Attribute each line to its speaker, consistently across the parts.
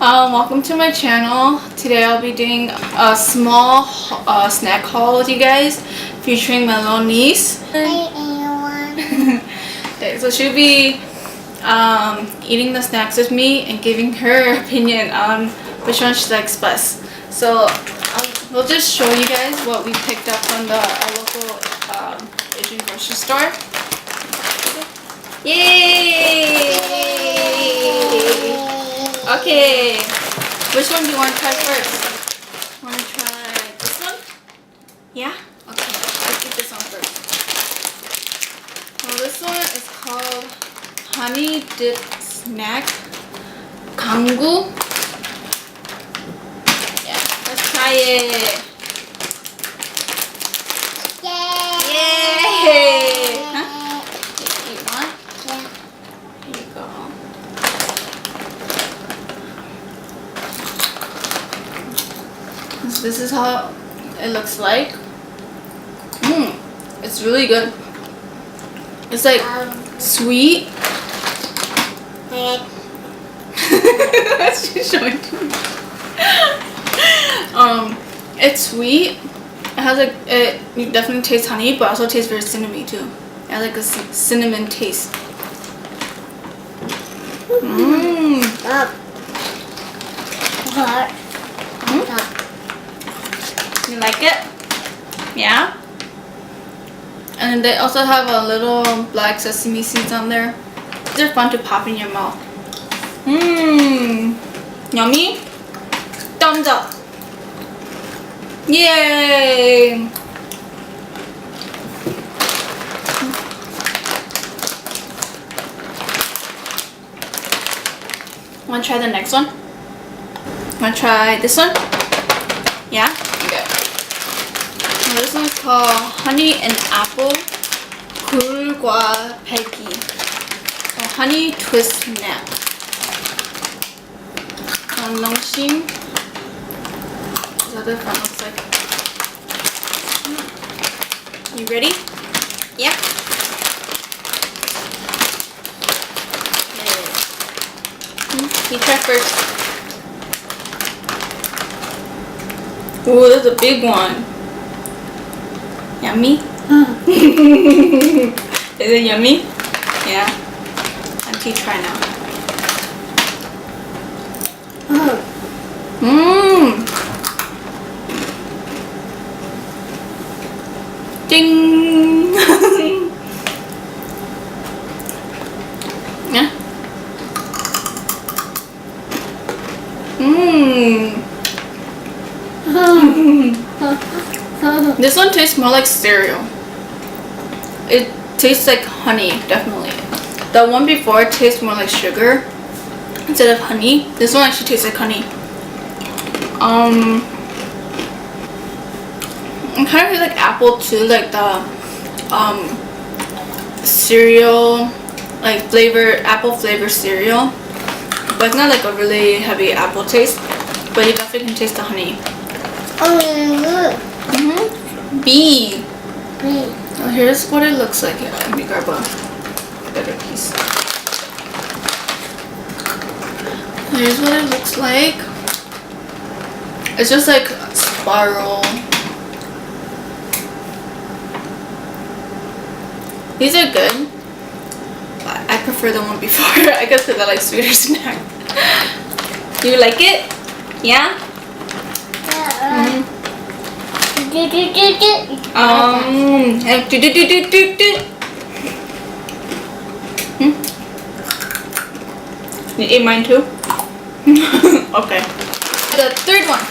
Speaker 1: Welcome to my channel. Today I'll be doing a small snack haul with you guys, featuring my little niece. Okay, so she'll be eating the snacks with me and giving her opinion on which one she likes best. So we'll just show you guys what we picked up from our local Asian grocery store. Yay! Okay, which one do you want to try first? Want to try this one? Yeah? Okay, let's eat this one first. Well, this one is called Honey Dip Snack Kanggu. Yeah, let's try it. Yay! Huh? You want? Yeah. Here you go. This is how it looks like. It's really good. It's like sweet. She's showing to me. It's sweet. It has like you definitely taste honey, but also tastes very cinnamony too. It has like a cinnamon taste. You like it? Yeah? And they also have a little black sesame seeds on there. They're fun to pop in your mouth. Yummy? Thumbs up. Yay! Wanna try the next one? Wanna try this one? Yeah? Okay. Well, this one's called Honey and Apple Gulgwa Peggy. So honey twist snap. Longshin. This other front looks like. You ready? Yeah. You try first. Ooh, that's a big one. Yummy? Is it yummy? Yeah. Auntie, try now. Ding! Yeah. This one tastes more like cereal. It tastes like honey, definitely. The one before tastes more like sugar instead of honey. This one actually tastes like honey. It kind of tastes like apple too, like the cereal, like apple flavor cereal. But it's not like a really heavy apple taste, but you definitely can taste the honey. B. Oh, here's what it looks like. Here, let me grab a better piece. Here's what it looks like. It's just like a spiral. These are good. I prefer the one before. I guess because I like sweeter snack. You like it? Yeah? You ate mine too? Okay. The third one.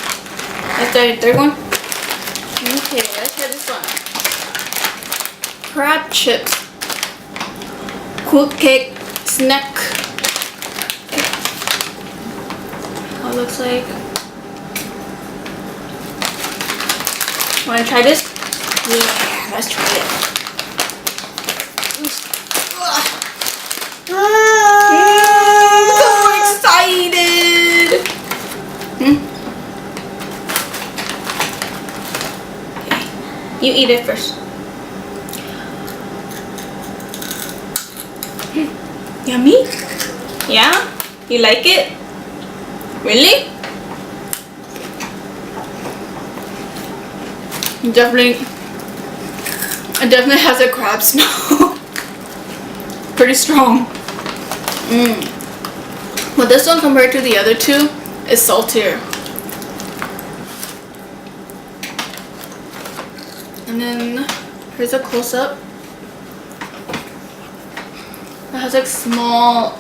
Speaker 1: Let's try the third one. Okay, let's try this one. Crab chips. Cool cake snack. How it looks like. Wanna try this? Yeah, let's try it. So excited! Okay, you eat it first. Yummy? Yeah? You like it? Really? It definitely has a crab smell. Pretty strong. But this one compared to the other two is saltier. And then here's a close-up. It has like small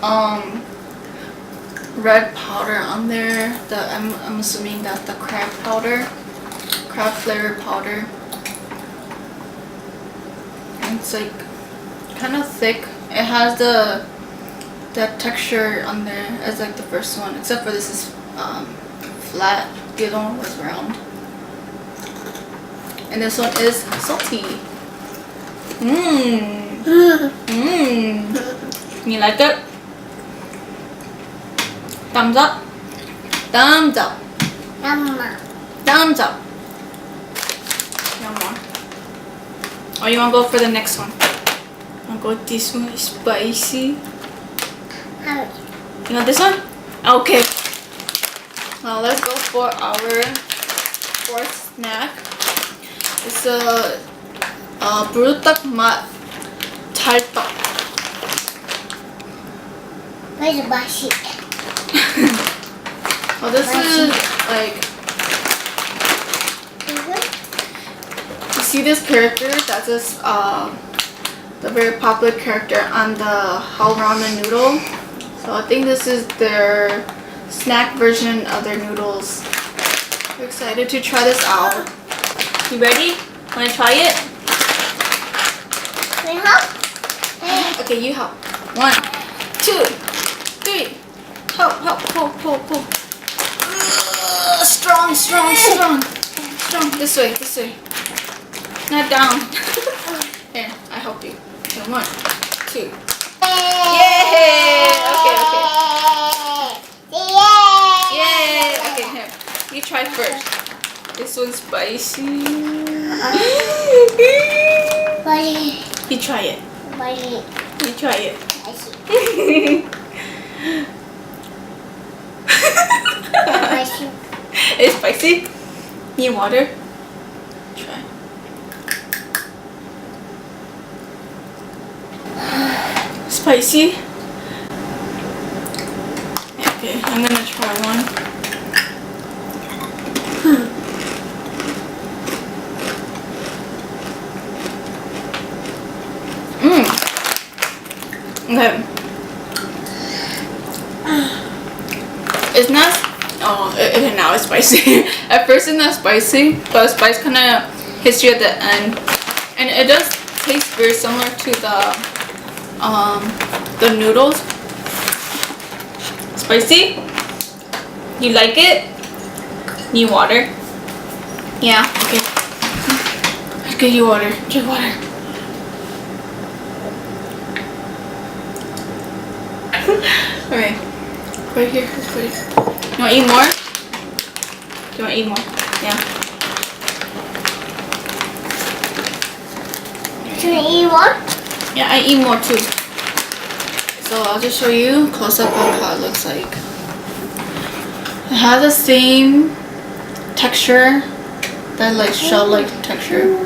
Speaker 1: red powder on there. That I'm assuming that's the crab powder, crab flavor powder. And it's like kind of thick. It has that texture on there as like the first one, except for this is flat. The other one was round. And this one is salty. You like it? Thumbs up. Thumbs up. Thumbs up. No more. Or you wanna go for the next one? I'll go with this one. It's spicy. You want this one? Okay. Now let's go for our fourth snack. It's a 부르떡 맛 찰떡.
Speaker 2: Where's 맛이?
Speaker 1: Oh, this is like, you see this character? That's this the very popular character on the Hao ramen noodle. So I think this is their snack version of their noodles. We're excited to try this out. You ready? Wanna try it?
Speaker 2: Can you help?
Speaker 1: Okay, you help. 1, 2, 3. Help, pull. Strong. This way. Not down. Here, I help you. Okay, 1, 2. Yay! Okay. Yay! Okay, here. You try first. This one's spicy. You try it. You try it. It's spicy. Need water? Try. Spicy. Okay, I'm gonna try one. Okay. It's not. Oh, now it's spicy. At first, it's not spicy, but spice kind of hits you at the end, and it does taste very similar to the noodles. Spicy? You like it? Need water? Yeah. Okay. Let's get you water. Drink water. Alright. Right here. This place. You want to eat more? Do you want to eat more? Yeah.
Speaker 2: Can I eat more?
Speaker 1: Yeah, I eat more too. So I'll just show you close up of how it looks like. It has the same texture, that like shell-like texture.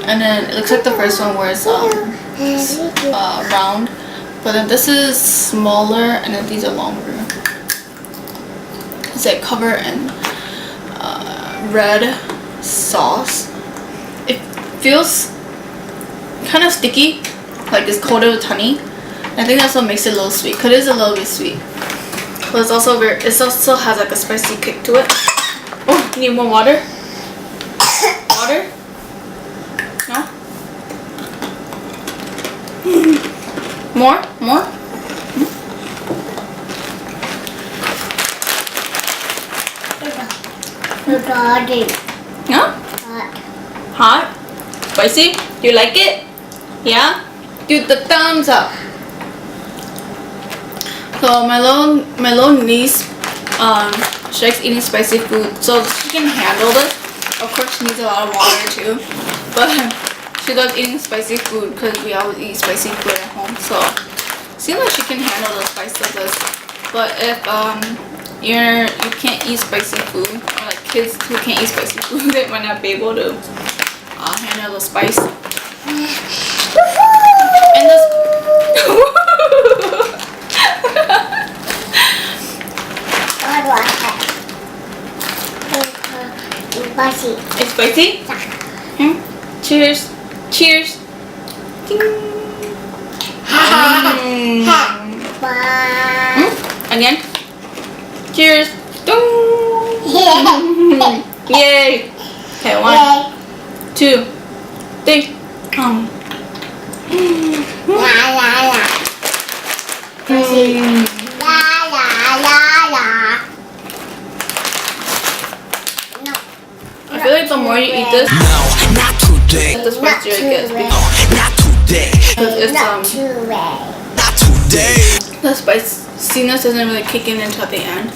Speaker 1: And then it looks like the first one where it's round. But then this is smaller, and then these are longer. It's like covered in red sauce. It feels kind of sticky, like it's coated with honey. I think that's what makes it a little sweet, cause it is a little bit sweet. But it's also it also has like a spicy kick to it. Oh, you need more water? Water? No? More? No? Hot? Spicy? Do you like it? Yeah? Give the thumbs up. So my little niece, she likes eating spicy food, so she can handle this. Of course, she needs a lot of water too, but she loves eating spicy food because we always eat spicy food at home. So it seems like she can handle the spice of this. But if you can't eat spicy food, or like kids who can't eat spicy food, they might not be able to handle the spice. And this
Speaker 2: Spicy.
Speaker 1: it's spicy? Hmm? Cheers. Cheers. Ding. Again. Cheers. Ding. Yay. Okay, 1, 2, 3.
Speaker 2: La la la. Spicy. La la la la. No.
Speaker 1: I feel like the more you eat this,
Speaker 3: No, not today.
Speaker 1: the spicier it gets.
Speaker 3: No, not today.
Speaker 1: Because it's
Speaker 2: Not too red.
Speaker 3: Not today.
Speaker 1: the spiciness doesn't really kick in until the end.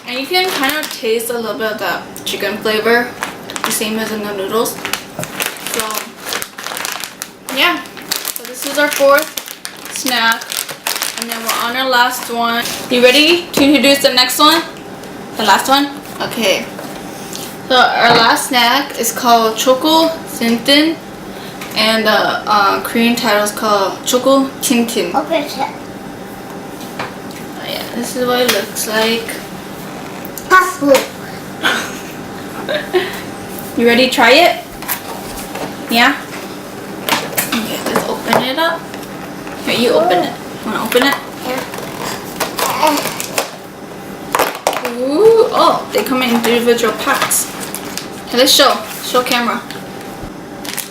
Speaker 1: And you can kind of taste a little bit of that chicken flavor, the same as in the noodles. So, yeah. So this is our 4th snack. And then we're on our last one. You ready to introduce the next one? The last one? Okay. So our last snack is called Choco Sintin. And the Korean title is called Choco Chintin.
Speaker 2: Open it.
Speaker 1: Oh, yeah, this is what it looks like.
Speaker 2: Possible.
Speaker 1: You ready to try it? Yeah? Okay, let's open it up. Here, you open it. Wanna open it? Ooh, oh, they come in individual packs. Okay, let's show camera.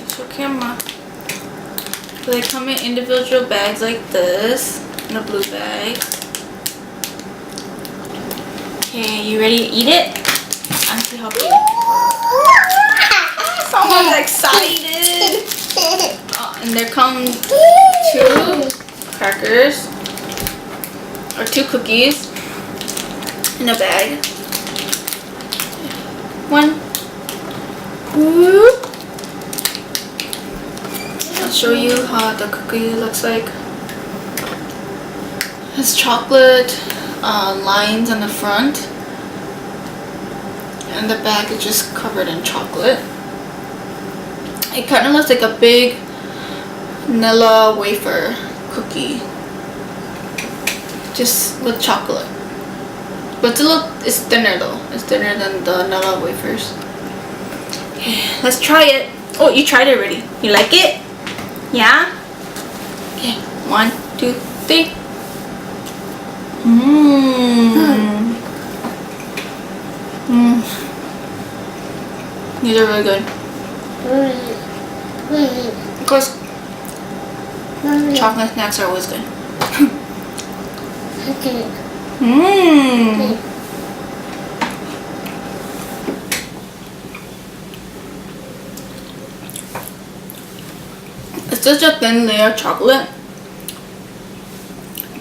Speaker 1: Show camera. So they come in individual bags like this, in a blue bag. Okay, you ready to eat it? I'm to help you. Someone's excited. Oh, and there come 2 crackers or 2 cookies in a bag. 1. Woo. I'll show you how the cookie looks like. It's chocolate lines on the front, and the back is just covered in chocolate. It kind of looks like a big vanilla wafer cookie, just with chocolate. But it's thinner though. It's thinner than the vanilla wafers. Okay, let's try it. Oh, you tried it already. You like it? Yeah? Okay, 1, 2, 3. These are really good. Of course, chocolate snacks are always good. It's just a thin layer of chocolate,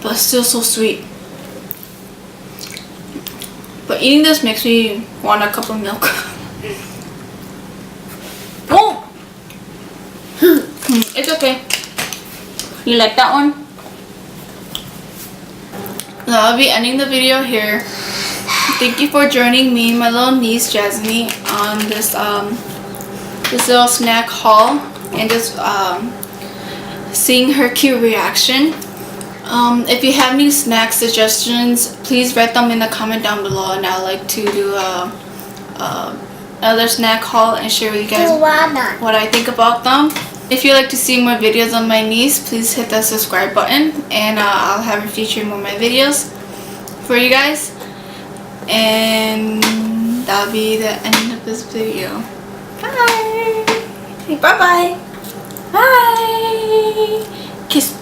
Speaker 1: but it's still so sweet. But eating this makes me want a cup of milk. Oh! It's okay. You like that one? So I'll be ending the video here. Thank you for joining me and my little niece Jasmine on this this little snack haul and just seeing her cute reaction. If you have any snack suggestions, please write them in the comment down below, and I'd like to do another snack haul and share with you guys what I think about them. If you'd like to see more videos on my niece, please hit that subscribe button, and I'll have her feature more of my videos for you guys. And that'll be the end of this video. Bye! Bye-bye! Bye! Kiss!